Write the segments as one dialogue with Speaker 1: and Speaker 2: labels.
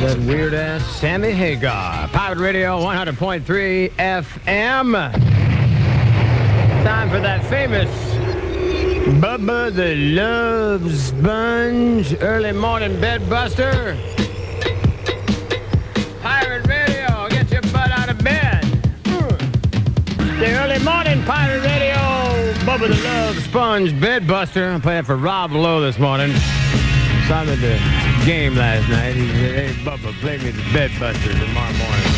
Speaker 1: That weird-ass Sammy Hagar. Pirate Radio 100.3 FM. Time for that famous Bubba the Love Sponge early morning bed buster. Pirate Radio, get your butt out of bed. The early morning Pirate Radio Bubba the Love Sponge bed buster. I'll play it for Rob Lowe this morning. Saw him at the game last night. He said, hey, Bubba, play me the bed buster tomorrow morning.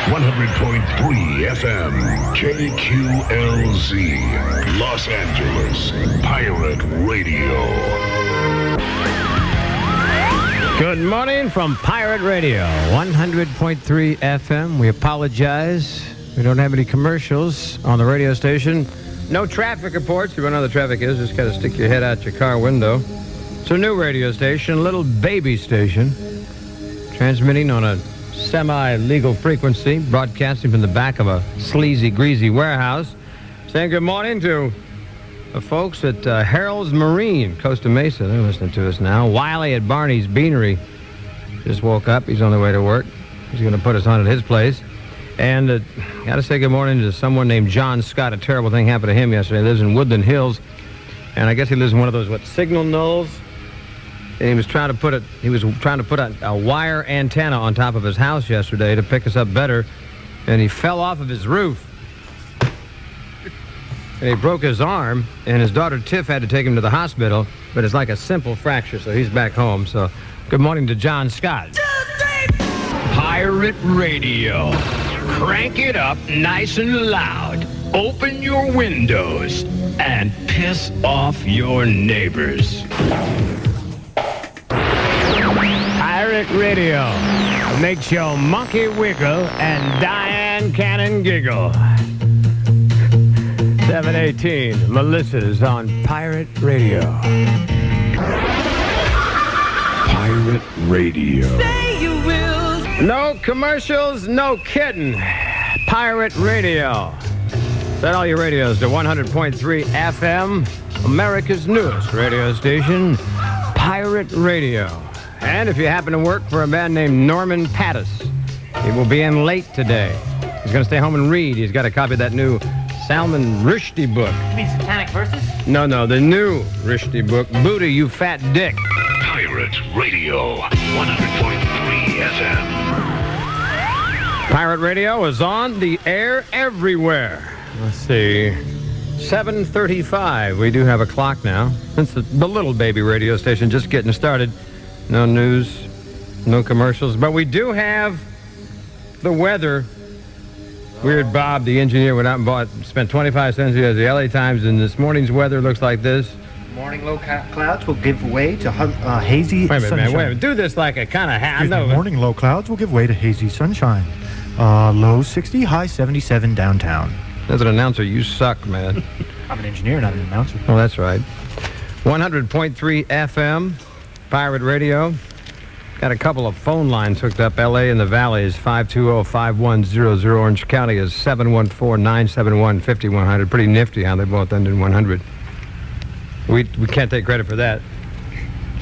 Speaker 2: 100.3 FM, KQLZ, Los Angeles, Pirate Radio.
Speaker 1: Good morning from Pirate Radio, 100.3 FM. We apologize. We don't have any commercials on the radio station. No traffic reports. You don't know how the traffic is. Just got to stick your head out your car window. It's a new radio station, a little baby station, transmitting on a semi-legal frequency, broadcasting from the back of a sleazy, greasy warehouse. Saying good morning to the folks at Harold's Marine, Costa Mesa. They're listening to us now. Wiley at Barney's Beanery just woke up. He's on the way to work. He's going to put us on at his place. And got to say good morning to someone named John Scott. A terrible thing happened to him yesterday. He lives in Woodland Hills. And I guess he lives in one of those, signal knolls? And he was trying to put a wire antenna on top of his house yesterday to pick us up better, and he fell off of his roof. And he broke his arm, and his daughter Tiff had to take him to the hospital, but it's like a simple fracture, so he's back home. So good morning to John Scott.
Speaker 3: 2, 3.
Speaker 4: Pirate Radio. Crank it up nice and loud. Open your windows and piss off your neighbors.
Speaker 1: Pirate Radio makes your monkey wiggle and Diane Cannon giggle. 7:18, Melissa's on Pirate Radio.
Speaker 2: Pirate Radio.
Speaker 3: Say you will.
Speaker 1: No commercials, no kidding. Pirate Radio. Set all your radios to 100.3 FM, America's newest radio station, Pirate Radio. And if you happen to work for a man named Norman Pattis, he will be in late today. He's going to stay home and read. He's got a copy of that new Salman Rushdie book.
Speaker 5: You mean Satanic Verses?
Speaker 1: No, the new Rushdie book, Booty, You Fat Dick.
Speaker 2: Pirate Radio, 100.3 FM.
Speaker 1: Pirate Radio is on the air everywhere. Let's see. 7:35. We do have a clock now. Since the little baby radio station just getting started. No news, no commercials, but we do have the weather. Weird Bob, the engineer, went out and spent 25 cents at the LA Times, and this morning's weather looks like this.
Speaker 6: Morning low clouds will give way to hazy
Speaker 1: sunshine.
Speaker 6: sunshine.
Speaker 1: Wait a minute. Do this like a kind of hat.
Speaker 6: Morning low clouds will give way to hazy sunshine. Low 60, high 77 downtown.
Speaker 1: As an announcer, you suck, man.
Speaker 6: I'm an engineer, not an announcer.
Speaker 1: Well, that's right. 100.3 FM. Pirate Radio. Got a couple of phone lines hooked up. L.A. in the Valley is 520-5100. Orange County is 714-971-5100. Pretty nifty how they both end in 100. We can't take credit for that.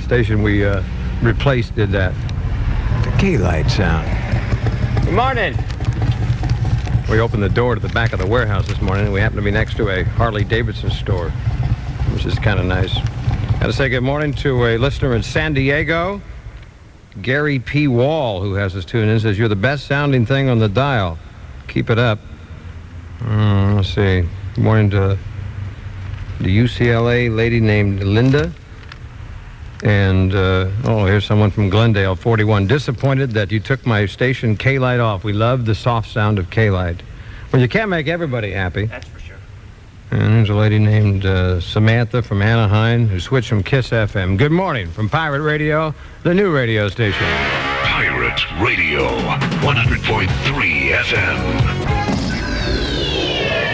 Speaker 1: Station we replaced did that. The key light sound. Good morning. We opened the door to the back of the warehouse this morning, and we happen to be next to a Harley-Davidson store, which is kind of nice. Got to say good morning to a listener in San Diego, Gary P. Wall, who has us tuned in, says, you're the best sounding thing on the dial. Keep it up. Let's see. Good morning to the UCLA lady named Linda. And, here's someone from Glendale, 41. Disappointed that you took my station K-Light off. We love the soft sound of K-Light. Well, you can't make everybody happy.
Speaker 5: That's for sure.
Speaker 1: And there's a lady named Samantha from Anaheim who switched from KIIS FM. Good morning from Pirate Radio, the new radio station.
Speaker 2: Pirate Radio, 100.3 FM.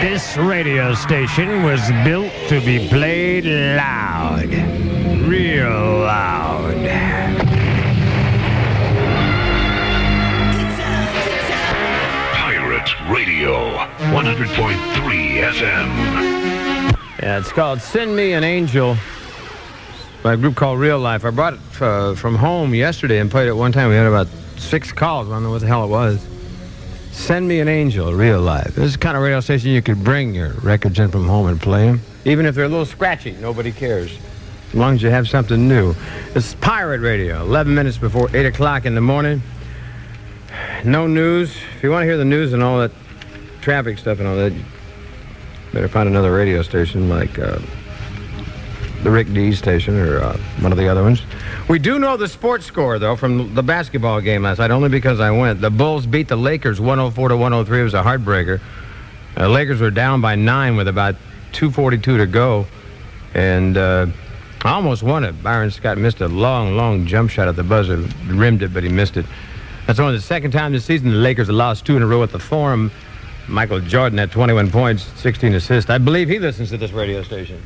Speaker 1: This radio station was built to be played loud. Real loud.
Speaker 2: Pirate Radio, 100.3 FM.
Speaker 1: Yeah, it's called Send Me an Angel. by a group called Real Life. I brought it from home yesterday and played it one time. We had about 6 calls. I don't know what the hell it was. Send Me an Angel, Real Life. This is the kind of radio station you could bring your records in from home and play them. Even if they're a little scratchy, nobody cares. As long as you have something new. This is Pirate Radio, 11 minutes before 8 o'clock in the morning. No news. If you want to hear the news and all that traffic stuff and all that, you better find another radio station like the Rick Dees station or one of the other ones. We do know the sports score, though, from the basketball game last night, only because I went. The Bulls beat the Lakers 104-103. It was a heartbreaker. The Lakers were down by 9 with about 2:42 to go. And I almost won it. Byron Scott missed a long jump shot at the buzzer. Rimmed it, but he missed it. That's only the second time this season the Lakers have lost 2 in a row at the Forum. Michael Jordan had 21 points, 16 assists. I believe he listens to this radio station.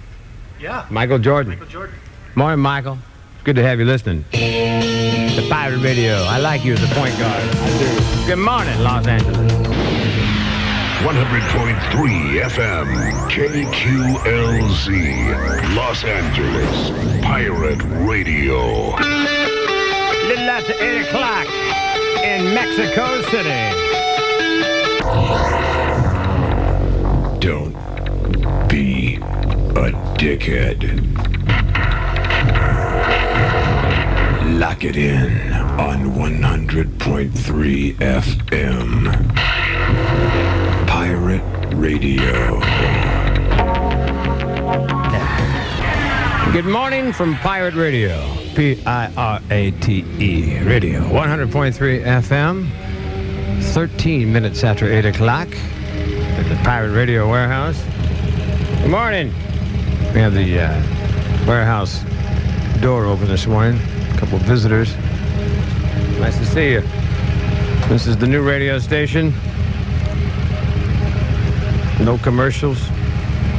Speaker 6: Yeah.
Speaker 1: Michael Jordan.
Speaker 6: Michael Jordan.
Speaker 1: Morning, Michael. It's good to have you listening. The Pirate Radio. I like you as a point guard. I do. Good morning, Los Angeles.
Speaker 2: 100.3 FM, KQLZ, Los Angeles, Pirate Radio.
Speaker 1: Little after 8 o'clock in Mexico City.
Speaker 2: Don't be a dickhead. Lock it in on 100.3 FM. Pirate Radio.
Speaker 1: Good morning from Pirate Radio. Pirate Radio. 100.3 FM. 13 minutes after 8 o'clock at the Pirate Radio warehouse. Good morning. We have the warehouse door open this morning. A couple of visitors. Nice to see you. This is the new radio station. No commercials.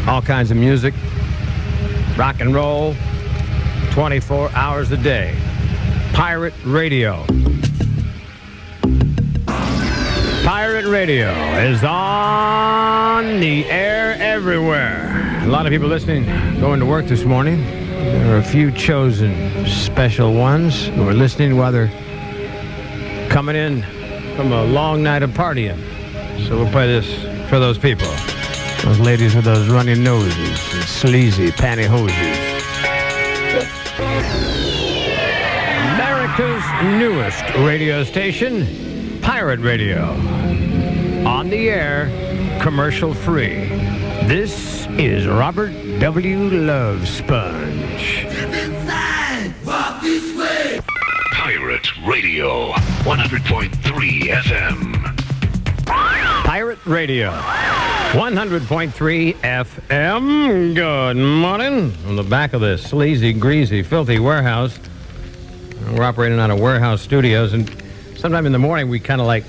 Speaker 1: All kinds of music. Rock and roll. 24 hours a day. Pirate Radio. Pirate Radio is on the air everywhere. A lot of people listening, going to work this morning. There are a few chosen special ones who are listening while they're coming in from a long night of partying. So we'll play this for those people. Those ladies with those runny noses and sleazy pantyhoses. America's newest radio station, Pirate Radio. On the air, commercial free. This is Robert W. Love Sponge.
Speaker 3: Step inside, walk this way.
Speaker 2: Pirate Radio, 100.3 FM.
Speaker 1: Pirate Radio, 100.3 FM. Good morning. From the back of this sleazy, greasy, filthy warehouse. We're operating out of warehouse studios, and sometime in the morning we kind of like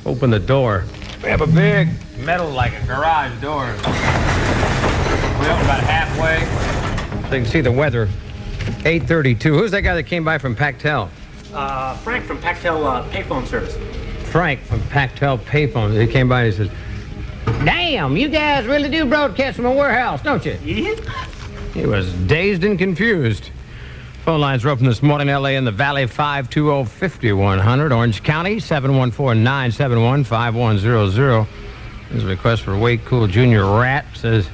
Speaker 1: open the door. We have a big metal, like a garage door. We open about halfway, so you can see the weather. 8:32. Who's that guy that came by from Pactel?
Speaker 6: Frank from Pactel Payphone Service.
Speaker 1: Frank from Pactel Payphone. He came by and he says, "Damn, you guys really do broadcast from a warehouse, don't you?"
Speaker 6: Yeah.
Speaker 1: He was dazed and confused. Phone lines are open this morning. L.A. in the Valley, 520-5100. Orange County, 714-971-5100. There's a request for Way Cool Jr. Rat. Says,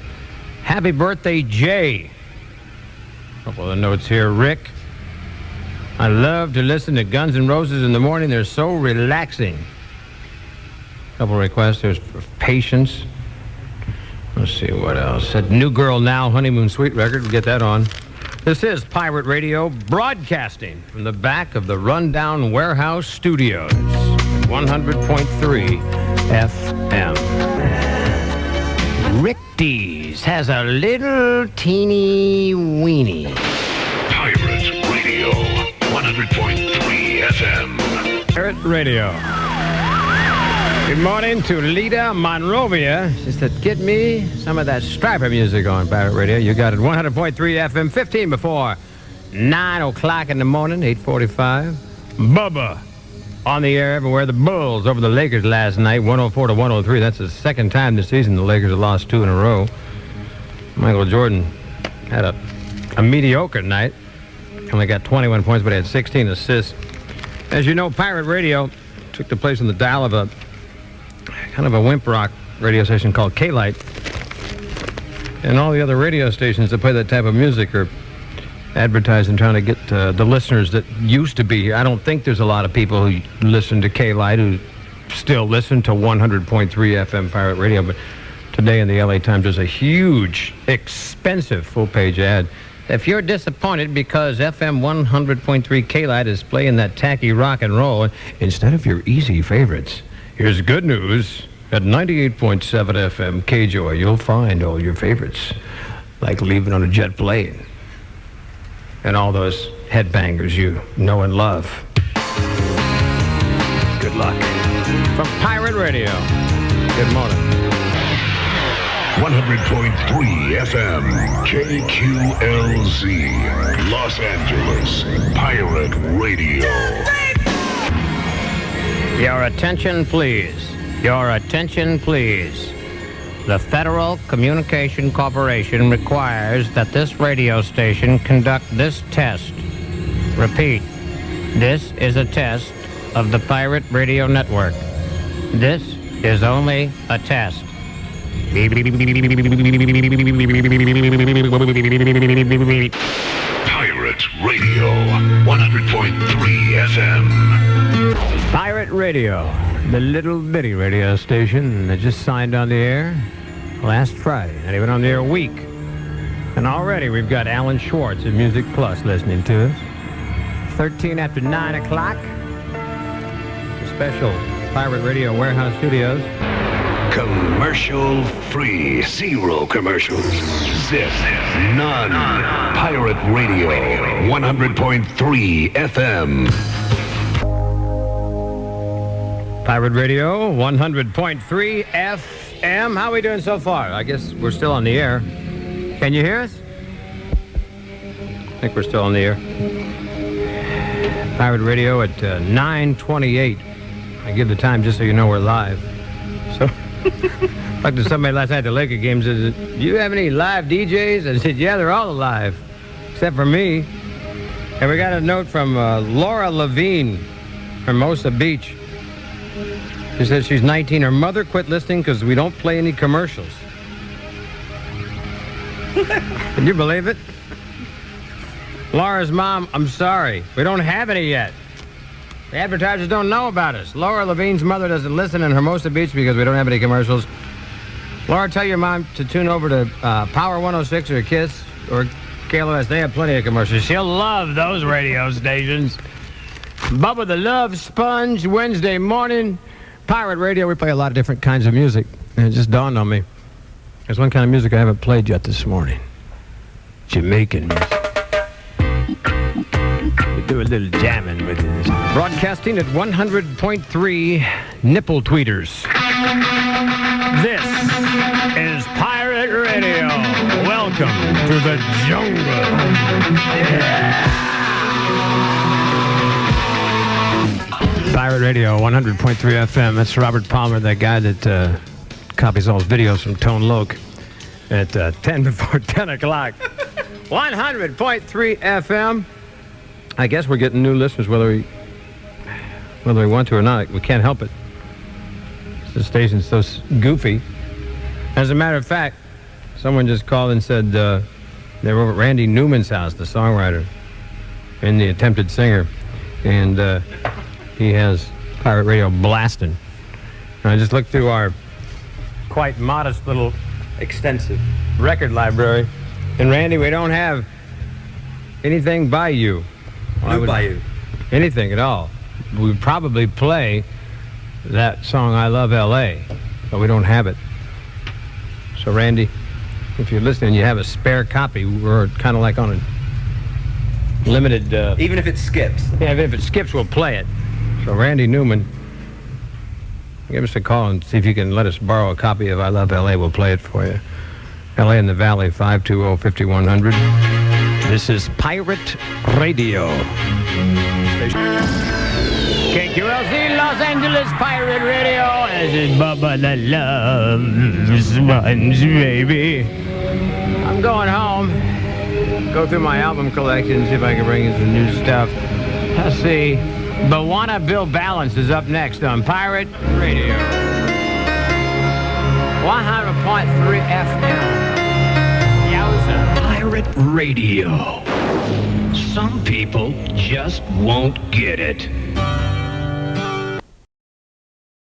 Speaker 1: "Happy birthday, Jay." A couple of the notes here. Rick, I love to listen to Guns N' Roses in the morning. They're so relaxing. A couple of requests. There's Patience. Let's see what else. Said New Girl Now, Honeymoon Suite record. We'll get that on. This is Pirate Radio, broadcasting from the back of the rundown warehouse studios. 100.3 FM. Rick Dees has a little teeny weenie.
Speaker 2: Pirate Radio, 100.3 FM.
Speaker 1: Pirate Radio. Good morning to Lita Monrovia. She said, "Get me some of that Striper music on Pirate Radio." You got it. 100.3 FM, 15 before 9 o'clock in the morning, 8:45. Bubba on the air everywhere. The Bulls over the Lakers last night, 104-103. That's the second time this season the Lakers have lost 2 in a row. Michael Jordan had a a mediocre night. Only got 21 points, but he had 16 assists. As you know, Pirate Radio took the place on the dial of a kind of a wimp rock radio station called K-Light. And all the other radio stations that play that type of music are advertising, trying to get the listeners that used to be here. I don't think there's a lot of people who listen to K-Light who still listen to 100.3 FM Pirate Radio, but today in the LA Times there's a huge, expensive full-page ad. If you're disappointed because FM 100.3 K-Light is playing that tacky rock and roll instead of your easy favorites, here's good news. At 98.7 FM K-Joy, you'll find all your favorites, like Leaving on a Jet Plane and all those headbangers you know and love. Good luck. From Pirate Radio, good morning.
Speaker 2: 100.3 FM KQLZ, Los Angeles, Pirate Radio.
Speaker 1: Your attention, please. Your attention, please. The Federal Communication Corporation requires that this radio station conduct this test. Repeat, this is a test of the Pirate Radio Network. This is only a test.
Speaker 2: Pirate Radio, 100.3 FM.
Speaker 1: Pirate Radio, the little bitty radio station that just signed on the air last Friday, not even on the air a week. And already we've got Alan Schwartz at Music Plus listening to us. 13 after 9 o'clock. The special Pirate Radio Warehouse Studios.
Speaker 2: Commercial free. Zero commercials. Zip. None. Pirate Radio, 100.3 FM.
Speaker 1: Pirate Radio, 100.3 FM. How are we doing so far? I guess we're still on the air. Can you hear us? I think we're still on the air. Pirate Radio at 9:28. I give the time just so you know we're live. So, talked to somebody last night at the Laker game, said, do you have any live DJs? I said, yeah, they're all alive, except for me. And we got a note from Laura Levine, Hermosa Beach. She said she's 19. Her mother quit listening because we don't play any commercials. Can you believe it? Laura's mom, I'm sorry. We don't have any yet. The advertisers don't know about us. Laura Levine's mother doesn't listen in Hermosa Beach because we don't have any commercials. Laura, tell your mom to tune over to Power 106 or KIIS or KLOS. They have plenty of commercials. She'll love those radio stations. Bubba the Love Sponge, Wednesday morning. Pirate Radio, we play a lot of different kinds of music. And it just dawned on me. There's one kind of music I haven't played yet this morning. Jamaican music. We do a little jamming with it. Broadcasting at 100.3 Nipple Tweeters. This is Pirate Radio. Welcome to the jungle. Yeah. Pirate Radio, 100.3 FM. That's Robert Palmer, that guy that copies all his videos from Tone Loc at 10 before 10 o'clock. 100.3 FM. I guess we're getting new listeners whether we want to or not. We can't help it. The station's so goofy. As a matter of fact, someone just called and said they were over at Randy Newman's house, the songwriter and the attempted singer, and he has Pirate Radio blasting. And I just looked through our quite modest little extensive record library, and Randy, we don't have anything by you.
Speaker 5: Who by you?
Speaker 1: Anything at all. We would probably play that song, I Love L.A., but we don't have it. So, Randy, if you're listening, you have a spare copy. We're kind of like on a limited...
Speaker 5: Even if it skips.
Speaker 1: Yeah, even if it skips, we'll play it. So, Randy Newman, give us a call and see if you can let us borrow a copy of I Love L.A. We'll play it for you. L.A. in the Valley, 520-5100. This is Pirate Radio. KQLZ, Los Angeles Pirate Radio. This is Bubba the Love Sponge, baby. I'm going home. go through my album collection and see if I can bring in some new stuff. Let's see. Bawana Bill Balance is up next on Pirate Radio. 100.3 FM. Yowza.
Speaker 4: Pirate Radio. Some people just won't get it.